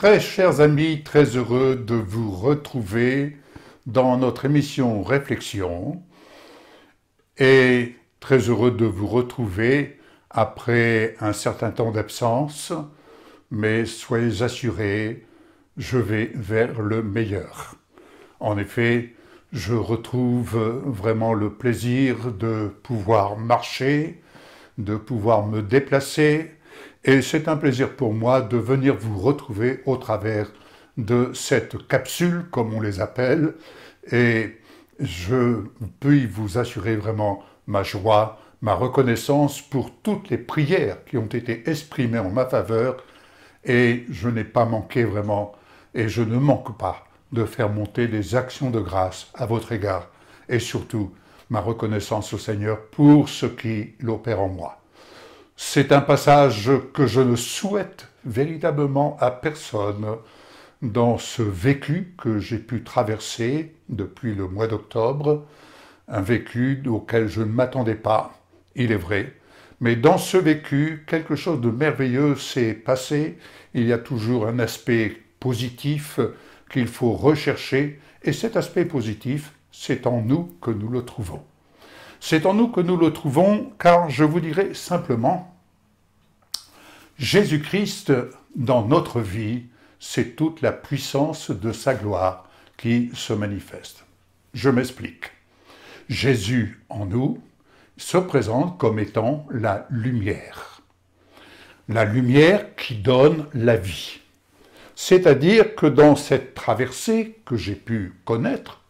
Très chers amis, très heureux de vous retrouver dans notre émission Réflexion et très heureux de vous retrouver après un certain temps d'absence, mais soyez assurés, je vais vers le meilleur. En effet, je retrouve vraiment le plaisir de pouvoir marcher, de pouvoir me déplacer, et c'est un plaisir pour moi de venir vous retrouver au travers de cette capsule, comme on les appelle, et je puis vous assurer vraiment ma joie, ma reconnaissance pour toutes les prières qui ont été exprimées en ma faveur, et je n'ai pas manqué vraiment, et je ne manque pas de faire monter des actions de grâce à votre égard, et surtout ma reconnaissance au Seigneur pour ce qu'il opère en moi. C'est un passage que je ne souhaite véritablement à personne dans ce vécu que j'ai pu traverser depuis le mois d'octobre, un vécu auquel je ne m'attendais pas, il est vrai, mais dans ce vécu, quelque chose de merveilleux s'est passé, il y a toujours un aspect positif qu'il faut rechercher, et cet aspect positif, c'est en nous que nous le trouvons. C'est en nous que nous le trouvons, car je vous dirais simplement, Jésus-Christ, dans notre vie, c'est toute la puissance de sa gloire qui se manifeste. Je m'explique. Jésus en nous se présente comme étant la lumière. La lumière qui donne la vie. C'est-à-dire que dans cette traversée que j'ai pu connaître,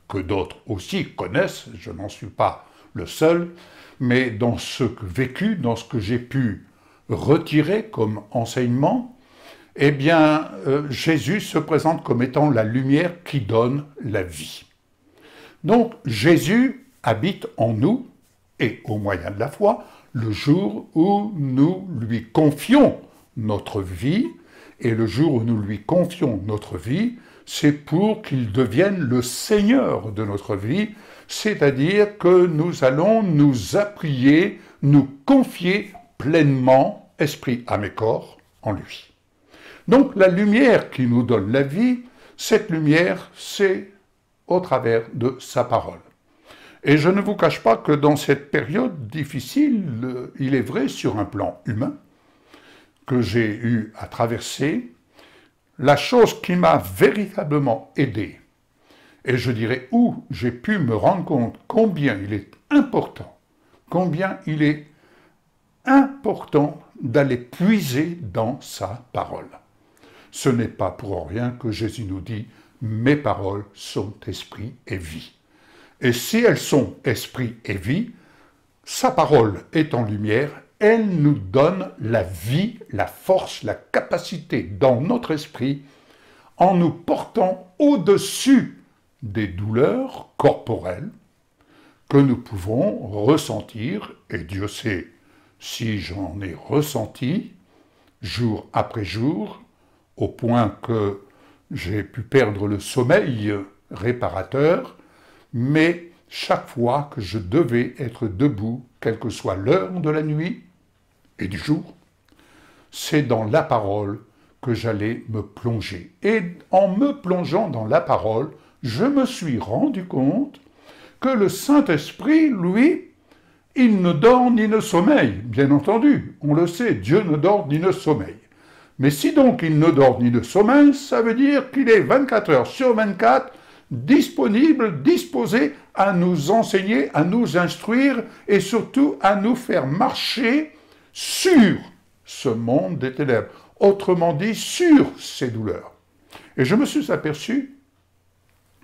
que d'autres aussi connaissent, je n'en suis pas le seul, mais dans ce vécu, dans ce que j'ai pu retirer comme enseignement, eh bien, Jésus se présente comme étant la lumière qui donne la vie. Donc, Jésus habite en nous, et au moyen de la foi, le jour où nous lui confions notre vie, et le jour où nous lui confions notre vie, c'est pour qu'il devienne le Seigneur de notre vie, c'est-à-dire que nous allons nous appuyer, nous confier pleinement, esprit, âme et corps, en lui. Donc la lumière qui nous donne la vie, cette lumière, c'est au travers de sa parole. Et je ne vous cache pas que dans cette période difficile, il est vrai sur un plan humain, que j'ai eu à traverser, la chose qui m'a véritablement aidé, et je dirais où j'ai pu me rendre compte combien il est important d'aller puiser dans sa parole. Ce n'est pas pour rien que Jésus nous dit « Mes paroles sont esprit et vie ». Et si elles sont esprit et vie, sa parole est en lumière, elle nous donne la vie, la force, la capacité dans notre esprit en nous portant au-dessus des douleurs corporelles que nous pouvons ressentir, et Dieu sait si j'en ai ressenti jour après jour, au point que j'ai pu perdre le sommeil réparateur, mais chaque fois que je devais être debout, quelle que soit l'heure de la nuit et du jour, c'est dans la parole que j'allais me plonger. Et en me plongeant dans la parole, je me suis rendu compte que le Saint-Esprit, lui, il ne dort ni ne sommeille. Bien entendu, on le sait, Dieu ne dort ni ne sommeille. Mais si donc il ne dort ni ne sommeille, ça veut dire qu'il est 24 heures sur 24 disponible, disposé à nous enseigner, à nous instruire et surtout à nous faire marcher sur ce monde des ténèbres. Autrement dit, sur ces douleurs. Et je me suis aperçu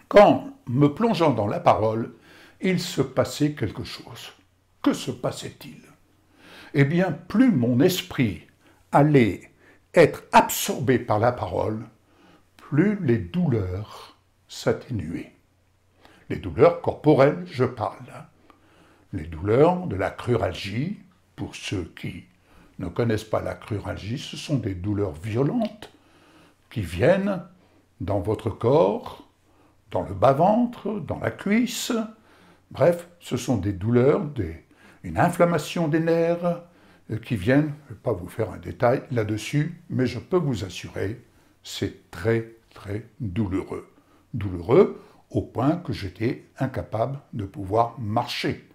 qu'en me plongeant dans la parole, il se passait quelque chose. Que se passait-il? Eh bien, plus mon esprit allait être absorbé par la parole, plus les douleurs s'atténuaient. Les douleurs corporelles, je parle. Les douleurs de la cruralgie, pour ceux qui ne connaissent pas la cruralgie, ce sont des douleurs violentes qui viennent dans votre corps, dans le bas-ventre, dans la cuisse. Bref, ce sont des douleurs, une inflammation des nerfs qui viennent, je ne vais pas vous faire un détail là-dessus, mais je peux vous assurer C'est très, très douloureux. Douloureux au point que j'étais incapable de pouvoir marcher,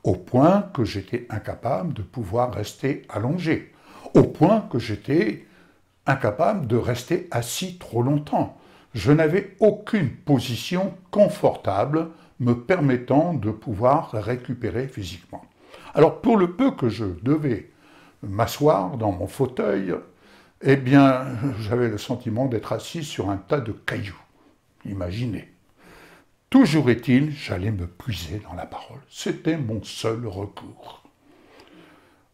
au point que j'étais incapable de pouvoir rester allongé, au point que j'étais incapable de rester assis trop longtemps. Je n'avais aucune position confortable me permettant de pouvoir récupérer physiquement. Alors pour le peu que je devais m'asseoir dans mon fauteuil, eh bien j'avais le sentiment d'être assis sur un tas de cailloux. Imaginez. Toujours est-il, j'allais me puiser dans la parole. C'était mon seul recours.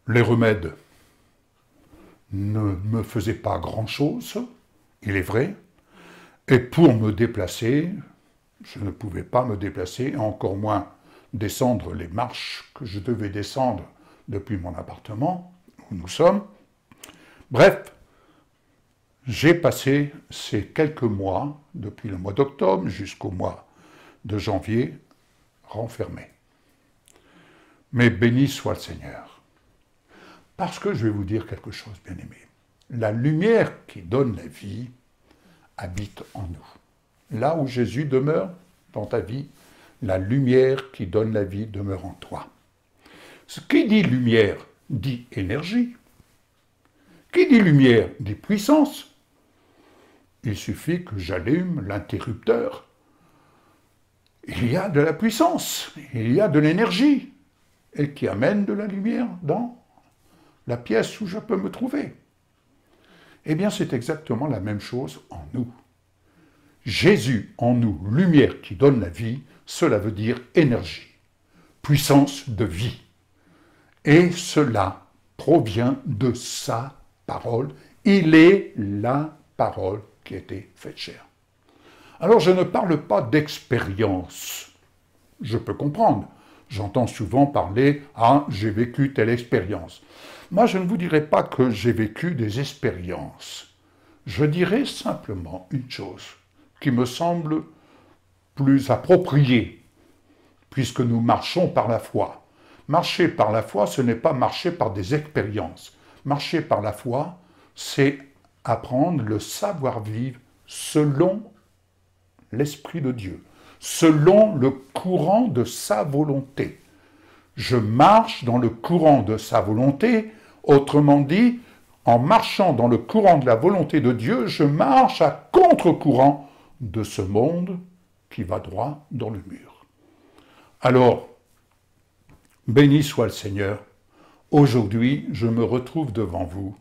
Les remèdes ne me faisaient pas grand-chose, il est vrai, et pour me déplacer, je ne pouvais pas me déplacer, encore moins descendre les marches que je devais descendre depuis mon appartement, où nous sommes. Bref, j'ai passé ces quelques mois, depuis le mois d'octobre jusqu'au mois de janvier, renfermé. Mais béni soit le Seigneur. Parce que je vais vous dire quelque chose, bien-aimé. La lumière qui donne la vie habite en nous. Là où Jésus demeure dans ta vie, la lumière qui donne la vie demeure en toi. Ce qui dit lumière dit énergie. Qui dit lumière dit puissance. Il suffit que j'allume l'interrupteur. Il y a de la puissance, il y a de l'énergie, et qui amène de la lumière dans la pièce où je peux me trouver. Eh bien, c'est exactement la même chose en nous. Jésus en nous, lumière qui donne la vie, cela veut dire énergie, puissance de vie. Et cela provient de sa parole. Il est la parole qui a été faite chair. Alors, je ne parle pas d'expérience. Je peux comprendre. J'entends souvent parler « Ah, j'ai vécu telle expérience ». Moi, je ne vous dirai pas que j'ai vécu des expériences. Je dirai simplement une chose qui me semble plus appropriée, puisque nous marchons par la foi. Marcher par la foi, ce n'est pas marcher par des expériences. Marcher par la foi, c'est apprendre le savoir-vivre selon l'Esprit de Dieu, selon le courant de sa volonté. Je marche dans le courant de sa volonté, autrement dit, en marchant dans le courant de la volonté de Dieu, je marche à contre-courant de ce monde qui va droit dans le mur. Alors, béni soit le Seigneur, aujourd'hui je me retrouve devant vous,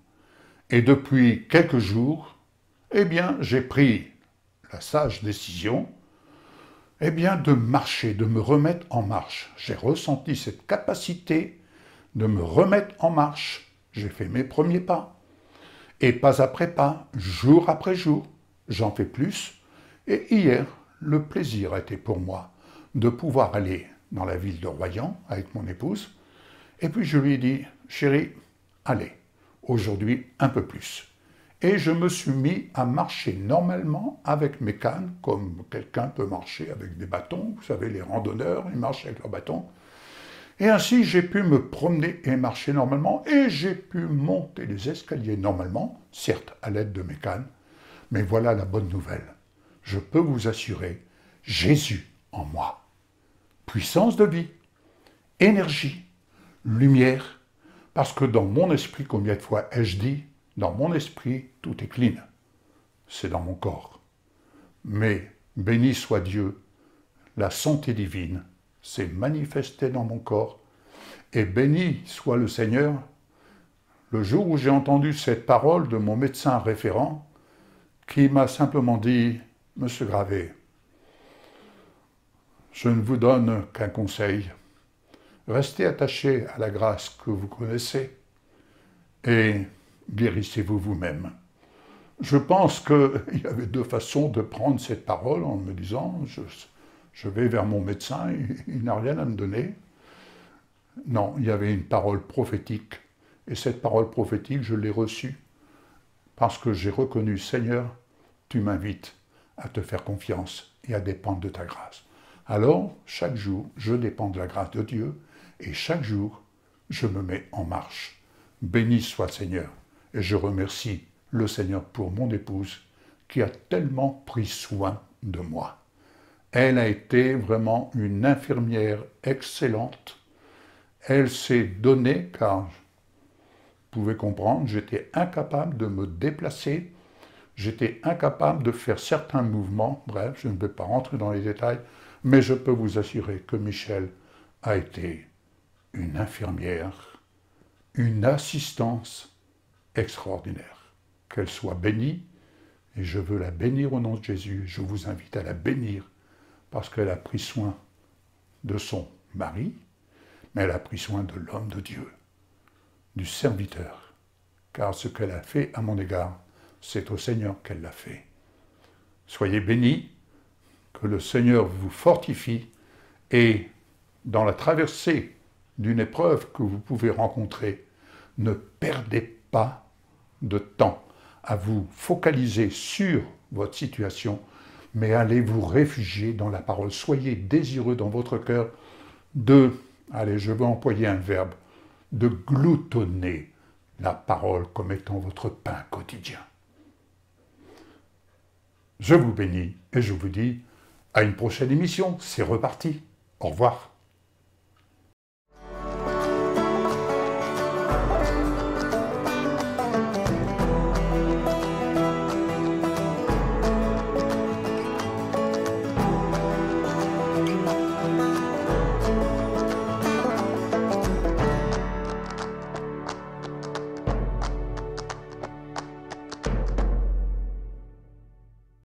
et depuis quelques jours, eh bien, j'ai pris la sage décision, eh bien, de marcher, de me remettre en marche. J'ai ressenti cette capacité de me remettre en marche. J'ai fait mes premiers pas. Et pas après pas, jour après jour, j'en fais plus. Et hier, le plaisir a été pour moi de pouvoir aller dans la ville de Royan avec mon épouse. Et puis je lui ai dit, chérie, allez, aujourd'hui un peu plus. Et je me suis mis à marcher normalement avec mes cannes, comme quelqu'un peut marcher avec des bâtons. Vous savez, les randonneurs, ils marchent avec leurs bâtons. Et ainsi, j'ai pu me promener et marcher normalement, et j'ai pu monter les escaliers normalement, certes à l'aide de mes cannes. Mais voilà la bonne nouvelle. Je peux vous assurer, Jésus en moi. Puissance de vie, énergie, lumière, parce que dans mon esprit, combien de fois ai-je dit, dans mon esprit, tout est clean. C'est dans mon corps. Mais béni soit Dieu, la santé divine s'est manifestée dans mon corps. Et béni soit le Seigneur, le jour où j'ai entendu cette parole de mon médecin référent, qui m'a simplement dit, « Monsieur Gravé, je ne vous donne qu'un conseil. Restez attaché à la grâce que vous connaissez et guérissez-vous vous-même. » Je pense qu'il y avait deux façons de prendre cette parole en me disant je vais vers mon médecin, il n'a rien à me donner. Non, il y avait une parole prophétique. Et cette parole prophétique, je l'ai reçue parce que j'ai reconnu, Seigneur, tu m'invites à te faire confiance et à dépendre de ta grâce. Alors, chaque jour, je dépends de la grâce de Dieu et chaque jour, je me mets en marche. Béni soit le Seigneur. Et je remercie le Seigneur pour mon épouse qui a tellement pris soin de moi. Elle a été vraiment une infirmière excellente. Elle s'est donnée, car vous pouvez comprendre, j'étais incapable de me déplacer, j'étais incapable de faire certains mouvements. Bref, je ne vais pas rentrer dans les détails, mais je peux vous assurer que Michel a été une infirmière, une assistance extraordinaire. Qu'elle soit bénie, et je veux la bénir au nom de Jésus. Je vous invite à la bénir parce qu'elle a pris soin de son mari, mais elle a pris soin de l'homme de Dieu, du serviteur. Car ce qu'elle a fait à mon égard, c'est au Seigneur qu'elle l'a fait. Soyez bénis, que le Seigneur vous fortifie et dans la traversée d'une épreuve que vous pouvez rencontrer, ne perdez pas de temps à vous focaliser sur votre situation, mais allez vous réfugier dans la parole. Soyez désireux dans votre cœur allez, je vais employer un verbe, de gloutonner la parole comme étant votre pain quotidien. Je vous bénis et je vous dis à une prochaine émission. C'est reparti. Au revoir.